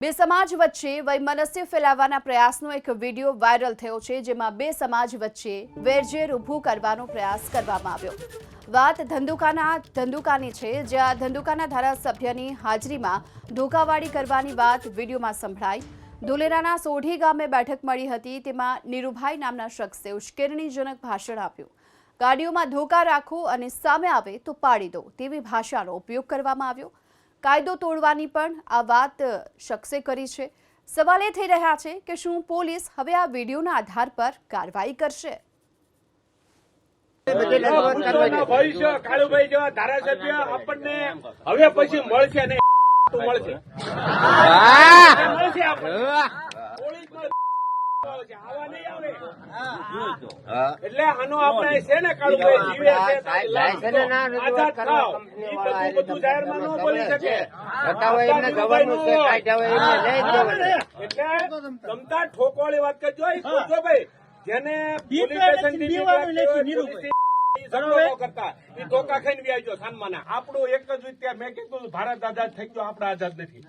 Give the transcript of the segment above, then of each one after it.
બે સમાજ વચ્ચે વૈમનસ્ય ફેલાવવાના પ્રયાસનો એક વિડિયો વાયરલ થયો છે, જેમાં બે સમાજ વચ્ચે વેરઝેર ઊભું કરવાનો પ્રયાસ કરવામાં આવ્યો. વાત ધંધુકાની છે, જ્યાં ધંધુકાના ધારાસભ્યની હાજરીમાં ધોકાવાડી કરવાની વાત વિડીયોમાં સંભળાઈ. ધોલેરાના સોઢી ગામે બેઠક મળી હતી, તેમાં નીરુભાઈ નામના શખ્સે ઉશ્કેરણીજનક ભાષણ આપ્યું. ગાડીઓમાં ધોકા રાખો અને સામે આવે તો પાડી દો તેવી ભાષાનો ઉપયોગ કરવામાં આવ્યો. કાયદો તોડવાની પણ આ વાત શખ્સે કરી છે. સવાલ એ થઈ રહ્યા છે કે શું પોલીસ હવે આ વિડીયોના આધાર પર કાર્યવાહી કરશે? ભવિષ્ય કાળુભાઈ જેવા ધારાસભ્ય આપણને હવે પછી મળશે નહીં. મળશે આવા નહીં આવે. એટલે આનો આપણે છે ને કાળુભાઈ જીવે છે આઝાદ થાવ એ બધું જાહેરમાં ન બોલી શકે. એટલે ક્ષમતા ઠોકવાળી વાત કરજો. ભાઈ જેને પોલીસ સ્ટેશન કરતા એ ધોકા ખાઈને વ્યાજો સાનમાના. આપણું એક જ રીતે મેં કીધું ભારત આઝાદ થઈ ગયો, આપણે આઝાદ નથી.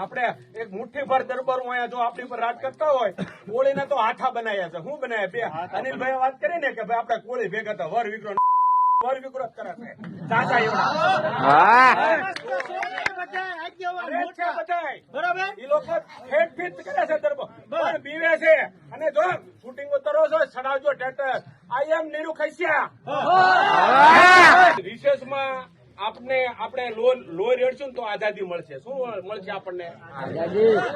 આપણે એક મુઠ્ઠી ભર દરબારું અહીંયા જો આપણી પર રાજ કરતા હોય, કોળીને તો હાથા બનાવ્યા છે. શું બનાવ્યા? બે અનિલભાઈ વાત કરી ને કે ભાઈ આપણે કોળી ભેગા હતા, વર વિક્રો કરે છે ચાચા એવડા. એ લોકો ફેટ ફીટ કરે છે દરબાર બીવે છે. અને જો શૂટિંગ ઉતરો છો ચડાવજો ટેટર. આઈ એમ નીરુ ખૈસિયા. રિસેસમાં આપણે લોહી રેડશું ને તો આઝાદી મળશે. શું મળશે આપણને?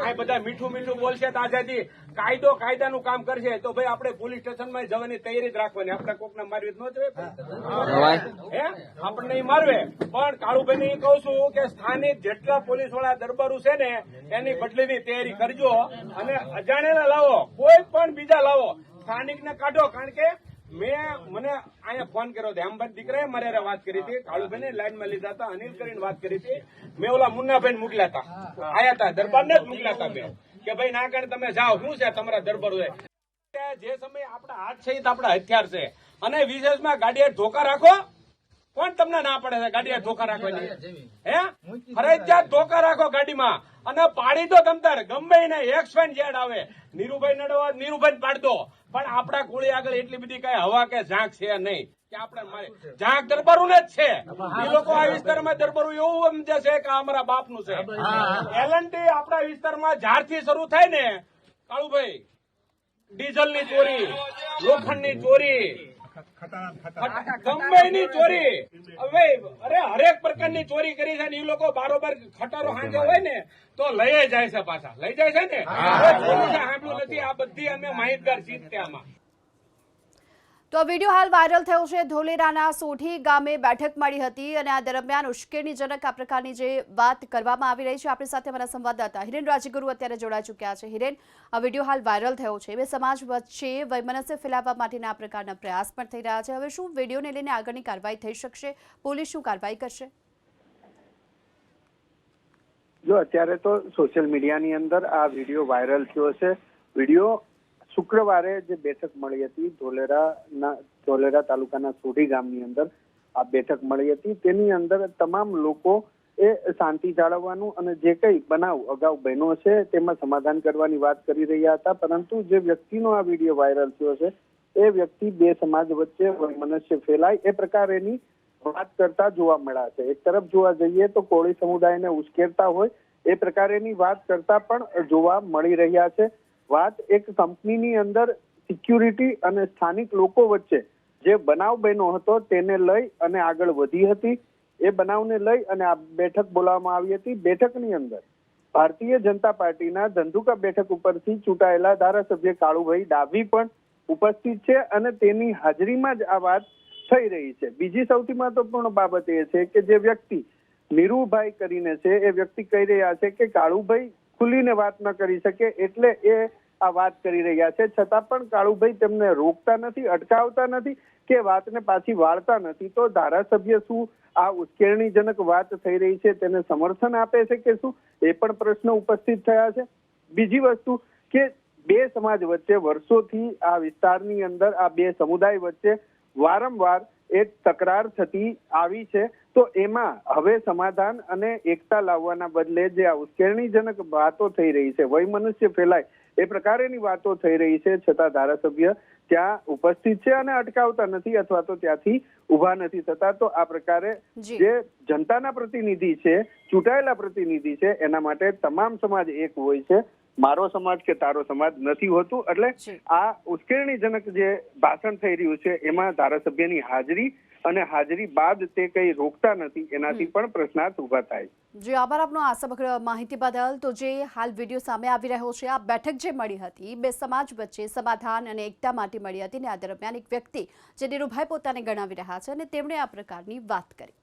આ બધા મીઠું મીઠું બોલશે તો આઝાદી. કાયદાનું કામ કરશે તો ભાઈ આપણે પોલીસ સ્ટેશનમાં જવાની તૈયારી જ રાખવાની. આપણે કોકને મારવી ન જોઈએ. આપણને મારવે. પણ કાળુભાઈ ને કહું છું કે સ્થાનિક જેટલા પોલીસ વાળા દરબારું છે ને એની બદલીની તૈયારી કરજો. અને અજાણ્યાને લાવો, કોઈ પણ બીજા લાવો, સ્થાનિક ને કાઢો. કારણ કે મને અહીંયા ફોન કર્યો હતો, હેમભાઈ દીકરાએ મારે વાત કરી હતી. કાળુભાઈ લાઈનમાં લીધા હતા, અનિલ કરીને વાત કરી હતી. મેં ઓલા મુન્નાભાઈ મોકલ્યા હતા, આયા હતા દરબારને જ મોકલ્યા હતા મેં કે ભાઈ ના કારણે તમે જાઓ. શું છે તમારા દરબાર? જે સમયે આપણા હાથ છે એ તો આપણા હથિયાર છે. અને વિશેષમાં ગાડીએ ધોકા રાખો. કોણ તમને ના પડે છે ગાડીએ ધોકા રાખવાની? હે ફરજિયાત ધોકા રાખો ગાડીમાં. અને પાડી દો તમતાર ગમે ને XYZ આવે. નીરુભાઈ નડવા નીરુભાઈ પાડ દો. પણ આપણા કોળી આગળ એટલી બધી કઈ હવા કે ઝાંક છે નહીં કે આપણે ઝાંક દરબારું જ છે. એ લોકો આ વિસ્તારમાં દરબારું એવું સમજે છે કે અમારા બાપનું છે. એલએનટી આપણા વિસ્તારમાં જ્યારથી શરૂ થાય ને કાળુભાઈ, ડીઝલની ચોરી, લોખંડની ચોરી, ગમે ચોરી, હવે હરેક પ્રકારની ચોરી કરી છે. ને એ લોકો બારોબાર ખટારો હાંજો હોય ને તો લઈ જાય છે, પાછા લઈ જાય છે ને. સાંભળ્યું નથી. આ બધી અમે માહિતગાર છીએ આમાં. તો આ વિડીયો હાલ વાયરલ થયો છે. ધોલેરાના સોઢી ગામે બેઠક મળી હતી અને આ દરમિયાન ઉશ્કેરણીજનક આ પ્રકારની જે વાત કરવામાં આવી રહી છે. આપણી સાથે અમારા સંવાદદાતા હિરેન રાજગુરુ અત્યારે જોડાઈ ચૂક્યા છે. હિરેન, આ વિડીયો હાલ વાયરલ થયો છે. બે સમાજ વચ્ચે વૈમનસ્ય ફેલાવવા માટેના આ પ્રકારના પ્રયાસ પણ થઈ રહ્યા છે. હવે શું વિડીયોને લઈને આગળની કાર્યવાહી થઈ શકશે? પોલીસ શું કાર્યવાહી કરશે? જો અત્યારે તો સોશિયલ મીડિયાની અંદર આ વિડીયો વાયરલ થયો છે. વિડીયો શુક્રવારે જે બેઠક મળી હતી ધોલેરા તાલુકાના સોઢી ગામની અંદર આ બેઠક મળી હતી. તેની અંદર તમામ લોકો એ શાંતિ જાળવવાનું અને જે કઈ બનાવ અગાઉ બન્યો છે તેમાં સમાધાન કરવાની વાત કરી રહ્યા હતા. પરંતુ જે વ્યક્તિનો આ વિડીયો વાયરલ થયો છે એ વ્યક્તિ બે સમાજ વચ્ચે વૈમનસ્ય ફેલાય એ પ્રકારેની વાત કરતા જોવા મળ્યા છે. એક તરફ જોવા જઈએ તો કોળી સમુદાયને ઉશ્કેરતા હોય એ પ્રકારેની વાત કરતા પણ જોવા મળી રહ્યા છે. વાત એક કંપનીની અંદર સિક્યુરિટી અને સ્થાનિક લોકો વચ્ચે જે બનાવ બન્યો હતો તેને લઈ અને આગળ વધી હતી. એ બનાવને લઈ અને આ બેઠક બોલાવવામાં આવી હતી. બેઠકની અંદર ભારતીય જનતા પાર્ટીના ધંધુકા બેઠક ઉપરથી ચૂંટાયેલા ધારાસભ્ય કાળુભાઈ ડાભી પણ ઉપસ્થિત છે અને તેની હાજરીમાં જ આ વાત થઈ રહી છે. બીજી સૌથી મહત્વપૂર્ણ બાબત એ છે કે જે વ્યક્તિ નીરુભાઈ કરીને છે એ વ્યક્તિ કહી રહ્યા છે કે કાળુભાઈ ખુલીને વાત ન કરી શકે એટલે એ આ વાત કરી રહ્યા છે. છતાં પણ કાળુભાઈ તેમને રોકતા નથી, અટકાવતા નથી કે વાતને પાછી વાળતા નથી. તો ધારાસભ્ય શું આ ઉશ્કેરણીજનક વાત થઈ રહી છે તેને સમર્થન આપે છે કે શું, એ પણ પ્રશ્ન ઉપસ્થિત થયા છે. બીજી વસ્તુ કે બે સમાજ વચ્ચે વર્ષોથી આ વિસ્તારની અંદર આ બે સમુદાય વચ્ચે વારંવાર એ તકરાર થતી આવી છે. તો એમાં હવે સમાધાન અને એકતા લાવવાના બદલે જે આ ઉશ્કેરણીજનક વાતો થઈ રહી છે, વયમનસ્ય ફેલાય એ પ્રકારેની વાતો થઈ રહી છે, છતાં ધારાસભ્ય ત્યાં ઉપસ્થિત છે અને અટકાવતા નથી અથવા તો ત્યાંથી ઉભા નથી થતા. તો આ પ્રકારે જે જનતાના પ્રતિનિધિ છે, ચૂંટાયેલા પ્રતિનિધિ છે, એના માટે તમામ સમાજ એક હોય છે. મારો સમાજ કે તારો સમાજ નથી હોતું. એટલે આ ઉશ્કેરણીજનક જે ભાષણ થઈ રહ્યું છે એમાં ધારાસભ્યની હાજરી અને હાજરી બાદ તે કઈ રોકતા નથી, એનાથી પણ પ્રશ્નાર્થ ઉભા થાય. જી આભાર આપનો આ સમગ્ર માહિતી બદલ. તો જે હાલ વિડીયો સામે આવી રહ્યો છે, આ બેઠક જે મળી હતી બે સમાજ વચ્ચે સમાધાન અને એકતા માટે મળી હતી, ને આ દરમિયાન એક વ્યક્તિ જે નીરુભાઈ પોતાને ગણાવી રહ્યા છે અને તેમણે આ પ્રકારની વાત કરી.